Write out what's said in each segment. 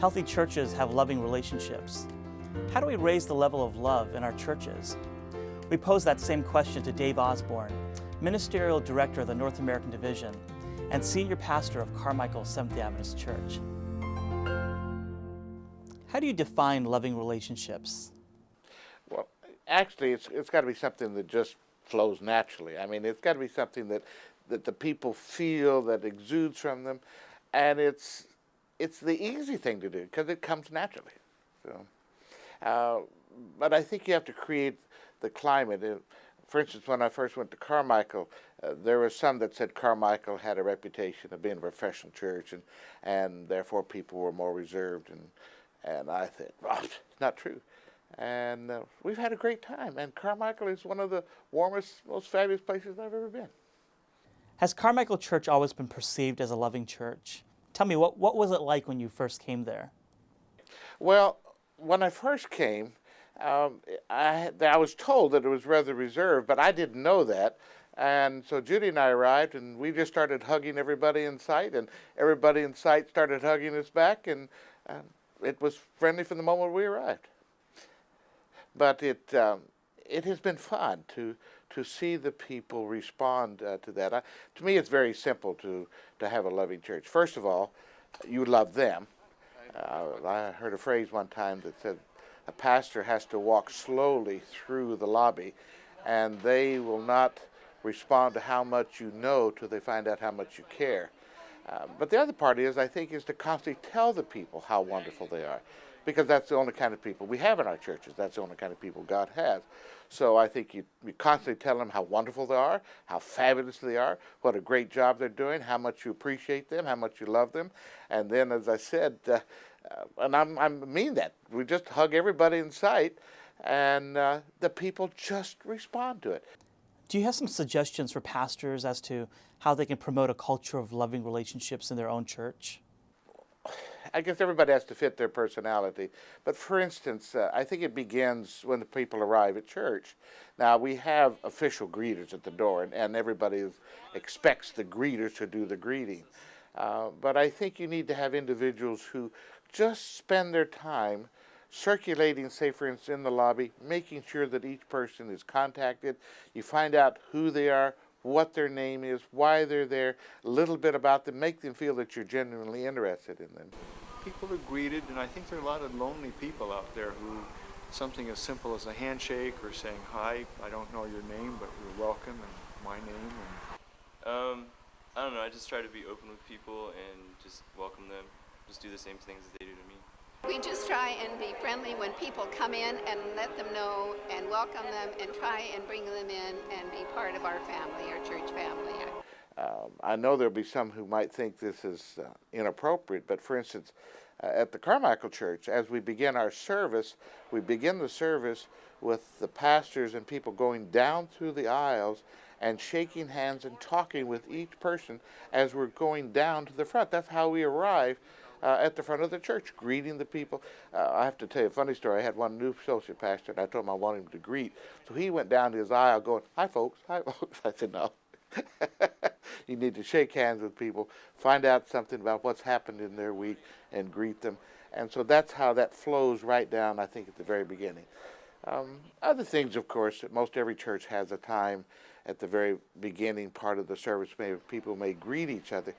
Healthy churches have loving relationships. How do we raise the level of love in our churches? We pose that same question to Dave Osborne, Ministerial Director of the North American Division and Senior Pastor of Carmichael Seventh-day Adventist Church. How do you define loving relationships? Well, actually, it's got to be something that just flows naturally. I mean, it's got to be something that the people feel, that exudes from them, and it's the easy thing to do because it comes naturally. So, but I think you have to create the climate. For instance, when I first went to Carmichael, there was some that said Carmichael had a reputation of being a professional church, and therefore people were more reserved, and I said, well, it's not true. And we've had a great time, and Carmichael is one of the warmest, most fabulous places I've ever been. Has Carmichael Church always been perceived as a loving church? Tell me, what was it like when you first came there? Well, when I first came, I was told that it was rather reserved, but I didn't know that. And so Judy and I arrived, and we just started hugging everybody in sight, and everybody in sight started hugging us back, and it was friendly from the moment we arrived. But it has been fun to see the people respond to that. To me, it's very simple to have a loving church. First of all, you love them. I heard a phrase one time that said, a pastor has to walk slowly through the lobby, and they will not respond to how much you know till they find out how much you care. But the other part is to constantly tell the people how wonderful they are, because that's the only kind of people we have in our churches. That's the only kind of people God has. So I think you constantly tell them how wonderful they are, how fabulous they are, what a great job they're doing, how much you appreciate them, how much you love them. And then, as I said, and I mean that, we just hug everybody in sight, and the people just respond to it. Do you have some suggestions for pastors as to how they can promote a culture of loving relationships in their own church? I guess everybody has to fit their personality. But for instance, I think it begins when the people arrive at church. Now, we have official greeters at the door, and everybody expects the greeters to do the greeting. But I think you need to have individuals who just spend their time circulating, say, for instance, in the lobby, making sure that each person is contacted. You find out who they are, what their name is, why they're there, a little bit about them, make them feel that you're genuinely interested in them. People are greeted, and I think there are a lot of lonely people out there who something as simple as a handshake or saying, hi, I don't know your name, but you're welcome, and my name. I don't know, I just try to be open with people and just welcome them, just do the same things that they do to me. We just try and be friendly when people come in and let them know and welcome them and try and bring them in and be part of our family, our church family. I know there'll be some who might think this is inappropriate, but for instance, at the Carmichael Church, as we begin our service, we begin the service with the pastors and people going down through the aisles and shaking hands and talking with each person as we're going down to the front. That's how we arrive at the front of the church, greeting the people. I have to tell you a funny story. I had one new associate pastor, and I told him I wanted him to greet. So he went down to his aisle going, hi, folks, hi, folks. I said, no. You need to shake hands with people, find out something about what's happened in their week, and greet them. And so that's how that flows right down, I think, at the very beginning. Other things, of course, that most every church has a time at the very beginning part of the service, maybe people may greet each other.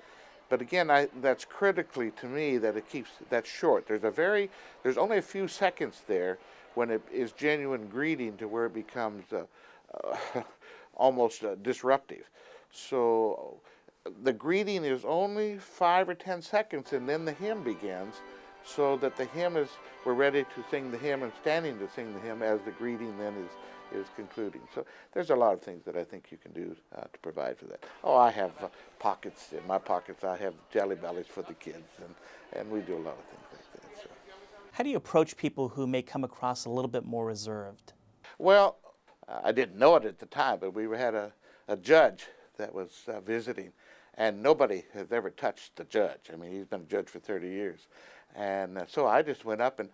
But again, that's critically to me that it keeps that short. There's only a few seconds there when it is genuine greeting to where it becomes almost disruptive. So the greeting is only 5 or 10 seconds, and then the hymn begins, so that the hymn we're ready to sing the hymn and standing to sing the hymn as the greeting then is concluding. So there's a lot of things that I think you can do to provide for that. Oh, I have pockets. In my pockets I have jelly bellies for the kids, and we do a lot of things like that. So. How do you approach people who may come across a little bit more reserved? Well, I didn't know it at the time, but we had a judge that was visiting, and nobody has ever touched the judge. I mean, he's been a judge for 30 years. And so I just went up and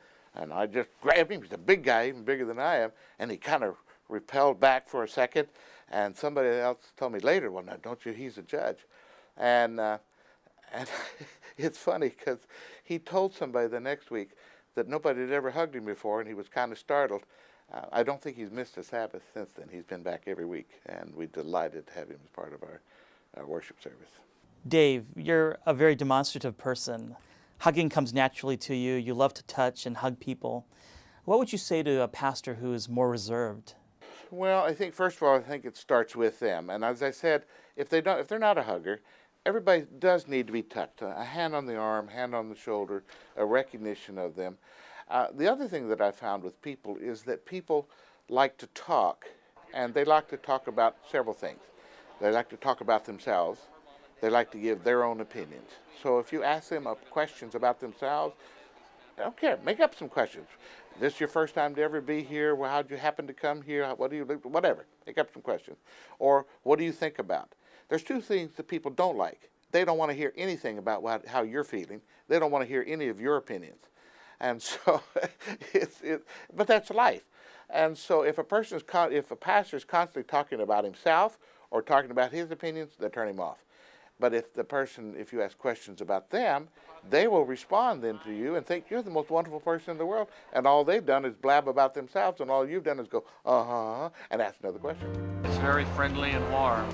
I just grabbed him. He's a big guy, even bigger than I am, and he kind of repelled back for a second. And somebody else told me later, well, now, don't you, he's a judge. And it's funny because he told somebody the next week that nobody had ever hugged him before, and he was kind of startled. I don't think he's missed a Sabbath since then. He's been back every week, and we're delighted to have him as part of our worship service. Dave, you're a very demonstrative person. Hugging comes naturally to you. You love to touch and hug people. What would you say to a pastor who is more reserved? Well, I think first of all, I think it starts with them. And as I said, if they're not a hugger, everybody does need to be touched. A hand on the arm, hand on the shoulder, a recognition of them. The other thing that I found with people is that people like to talk, and they like to talk about several things. They like to talk about themselves. They like to give their own opinions. So if you ask them questions about themselves, I don't care, make up some questions. Is this your first time to ever be here? Well, how'd you happen to come here? What do you look? Whatever, make up some questions. Or what do you think about? There's two things that people don't like. They don't want to hear anything about how you're feeling. They don't want to hear any of your opinions. And so, but that's life. And so if a pastor is constantly talking about himself or talking about his opinions, they turn him off. But if you ask questions about them, they will respond then to you and think you're the most wonderful person in the world. And all they've done is blab about themselves, and all you've done is go, and ask another question. It's very friendly and warm.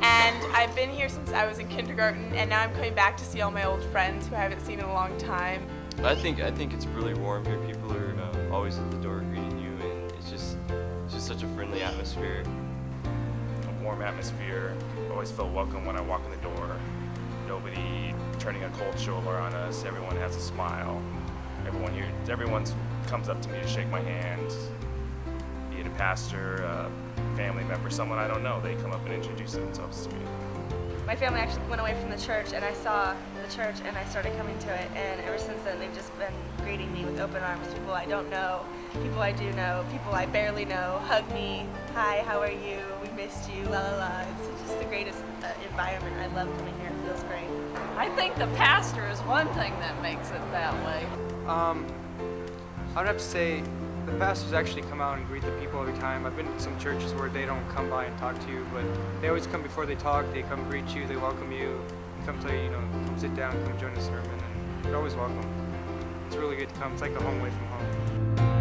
And I've been here since I was in kindergarten, and now I'm coming back to see all my old friends who I haven't seen in a long time. I think it's really warm here. People are always at the door greeting you, and it's just such a friendly atmosphere. A warm atmosphere. Always feel welcome when I walk in the door. Nobody turning a cold shoulder on us. Everyone has a smile. Everyone comes up to me to shake my hand. Be it a pastor, a family member, someone I don't know. They come up and introduce themselves to me. My family actually went away from the church, and I saw the church, and I started coming to it. And ever since then, they've just been greeting me with open arms. People I don't know, people I do know, people I barely know, hug me. Hi, how are you? We missed you. La la la. It's just the greatest environment. I love coming here. It feels great. I think the pastor is one thing that makes it that way. I would have to say the pastors actually come out and greet the people every time. I've been to some churches where they don't come by and talk to you, but they always come before they talk. They come greet you, they welcome you, come tell you, come sit down, come join the sermon, and you're always welcome. It's really good to come. It's like a home away from home.